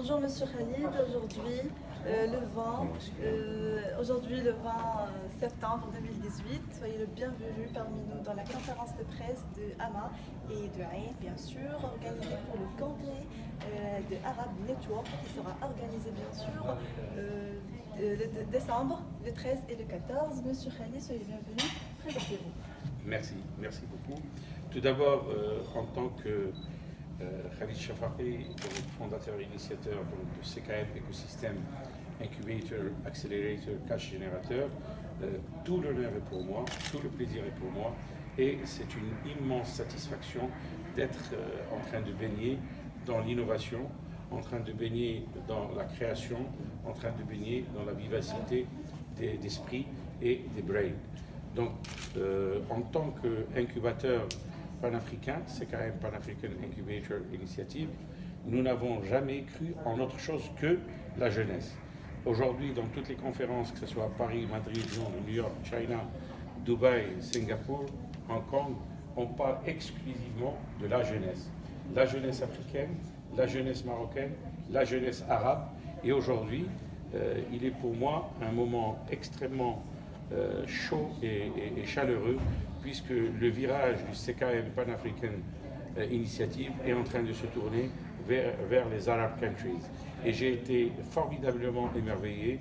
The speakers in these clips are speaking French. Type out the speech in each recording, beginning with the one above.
Bonjour Monsieur Khalid, aujourd'hui le 20 septembre 2018, soyez le bienvenu parmi nous dans la conférence de presse de Hama et de Ain, bien sûr, organisée pour le congrès de Arab Network qui sera organisé bien sûr le décembre, le 13 et le 14. Monsieur Khalid, soyez bienvenu, présentez-vous. Merci beaucoup. Tout d'abord, en tant que Khalid Shafaqi, fondateur et initiateur de CKM Ecosystem Incubator, Accelerator, Cash Générateur, tout l'honneur est pour moi, tout le plaisir est pour moi et c'est une immense satisfaction d'être en train de baigner dans l'innovation, en train de baigner dans la création, en train de baigner dans la vivacité d'esprit et des brains. Donc, en tant qu'incubateur panafricain, CKM Pan-African Incubator Initiative, nous n'avons jamais cru en autre chose que la jeunesse. Aujourd'hui, dans toutes les conférences, que ce soit à Paris, Madrid, Londres, New York, China, Dubaï, Singapour, Hong Kong, on parle exclusivement de la jeunesse africaine, la jeunesse marocaine, la jeunesse arabe. Et aujourd'hui, il est pour moi un moment extrêmement chaud et chaleureux, puisque le virage du CKM Pan-African Initiative est en train de se tourner vers les Arab countries. Et j'ai été formidablement émerveillé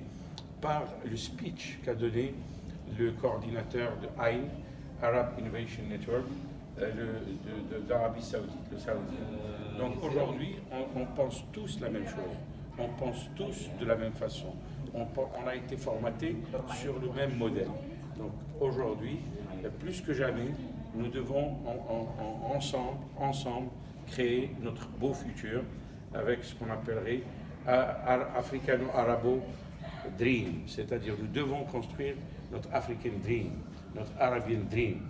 par le speech qu'a donné le coordinateur de AIN, Arab Innovation Network, d'Arabie Saoudite, le Saoudien. Donc aujourd'hui, on pense tous la même chose, on pense tous de la même façon. On a été formaté sur le même modèle. Donc aujourd'hui, plus que jamais, nous devons ensemble créer notre beau futur avec ce qu'on appellerait Africano-Arabo Dream. C'est-à-dire nous devons construire notre African Dream, notre Arabian Dream.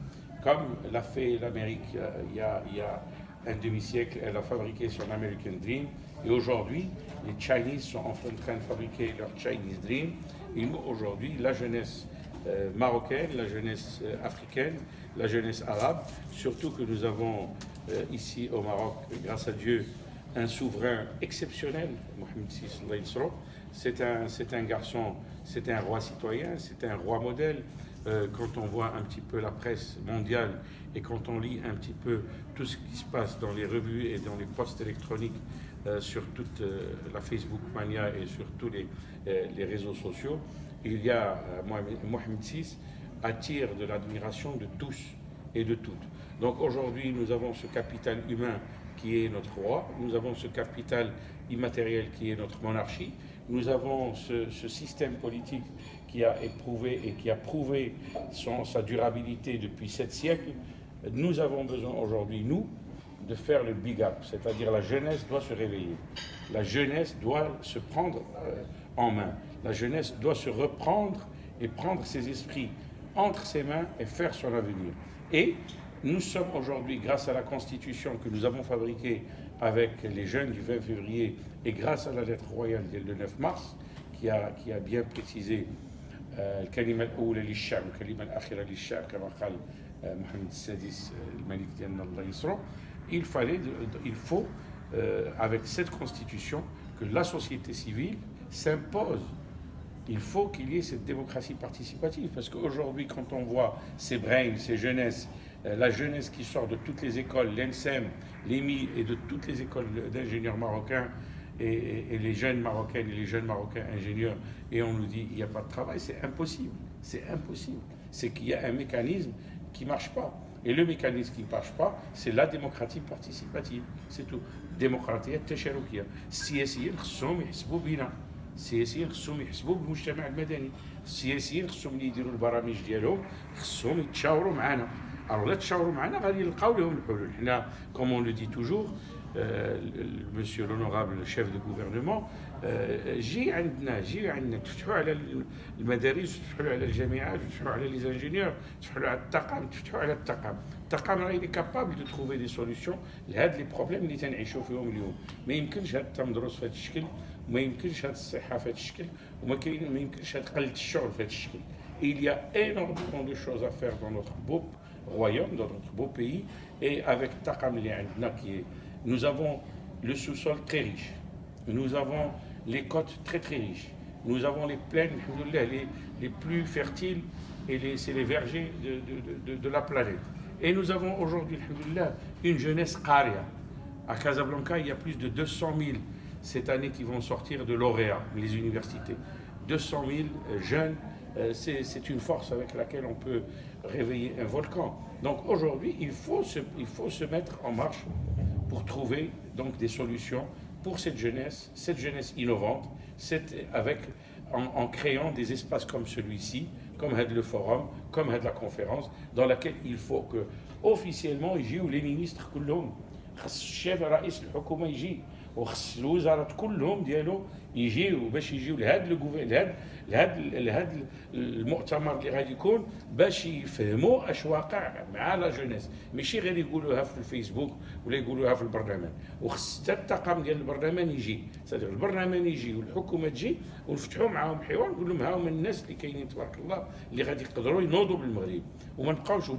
Comme l'a fait l'Amérique il y a un demi-siècle, elle a fabriqué son American Dream. Et aujourd'hui, les Chinese sont en train de fabriquer leur Chinese Dream. Et nous, aujourd'hui, la jeunesse marocaine, la jeunesse africaine, la jeunesse arabe, surtout que nous avons ici au Maroc, grâce à Dieu, un souverain exceptionnel, Mohamed VI. C'est un garçon, c'est un roi citoyen, c'est un roi modèle. Quand on voit un petit peu la presse mondiale et quand on lit un petit peu tout ce qui se passe dans les revues et dans les posts électroniques sur toute la Facebook Mania et sur tous les réseaux sociaux, il y a Mohamed VI attire de l'admiration de tous et de toutes. Donc aujourd'hui, nous avons ce capital humain qui est notre roi, nous avons ce capital immatériel qui est notre monarchie, nous avons ce système politique qui a éprouvé et qui a prouvé sa durabilité depuis 7 siècles. Nous avons besoin aujourd'hui, nous, de faire le big up, c'est-à-dire la jeunesse doit se réveiller, la jeunesse doit se prendre en main, la jeunesse doit se reprendre et prendre ses esprits entre ses mains et faire son avenir. Et nous sommes aujourd'hui, grâce à la Constitution que nous avons fabriquée avec les jeunes du 20 février et grâce à la lettre royale du 9 mars, qui a bien précisé الكلمة الأولى للشعب والكلمة الأخيرة للشعب كما قال محمد السادس الملك ديالنا الله ينصرو. Il faut avec cette constitution que la société civile s'impose. Il faut qu'il y ait cette démocratie participative parce qu'aujourd'hui quand on voit ces brains, ces jeunesses, la jeunesse qui sort de toutes les écoles, l'ENSEM, l'EMI et de toutes les écoles d'ingénieurs marocains et les jeunes marocaines et les jeunes marocains ingénieurs, et on nous dit il n'y a pas de travail, c'est impossible. C'est qu'il y a un mécanisme qui ne marche pas. Et le mécanisme qui ne marche pas, c'est la démocratie participative. C'est tout. Démocratie التشاركية. السياسيين خصهم يحسبوا بينا. السياسيين خصهم يحسبوا بالمجتمع المدني. السياسيين خصهم اللي يديروا البرامج ديالهم خصهم يتشاوروا معنا. Alors لا تشاوروا معنا غادي نلقاو لهم الحلول. حنا comme on le dit toujours, monsieur l'honorable chef de gouvernement, جي عندنا تفتحوا على المدارس تفتحوا على الجامعات تفتحوا على les ingénieurs تفتحوا على الطاقم تفتحوا على الطاقم راه كابابل دو تروفي دي سوليسيون لهاد لي بروبليم اللي تنعيشوا فيهم اليوم. ما يمكنش هاد التمدرس في هذا الشكل وما يمكنش هاد الصحه في هذا الشكل وما يمكنش هاد قله الشغل في هذا الشكل. Il y a énormément de choses à faire dans notre beau royaume, dans notre beau pays, et avec الطاقم اللي عندنا qui est nous avons le sous-sol très riche. nous avons les côtes très très riches, nous avons les plaines les plus fertiles et c'est les vergers de la planète. Et nous avons aujourd'hui, alhamdoulilah, une jeunesse qaria. À Casablanca, il y a plus de 200 000 cette année qui vont sortir de lauréats, les universités. 200 000 jeunes, c'est une force avec laquelle on peut réveiller un volcan. Donc aujourd'hui, il faut se mettre en marche pour trouver donc des solutions pour cette jeunesse innovante, en créant des espaces comme celui-ci, comme le forum, comme la conférence, dans laquelle il faut que officiellement يجيو les ministres كلهم. خاص الشيف رئيس الحكومه يجي وخص الوزارات كلهم ديالو يجيو باش يجيو لهذا المؤتمر اللي غادي يكون باش يفهموا اش واقع مع لا جونيس، ماشي غير يقولوها في الفيسبوك ولا يقولوها في البرلمان. وخص حتى الطاقم ديال البرلمان يجي، صدق البرلمان يجي والحكومه تجي ونفتحوا معاهم حوار، نقول لهم ها هما الناس اللي كاينين تبارك الله اللي غادي يقدروا ينوضوا بالمغرب وما نبقاوش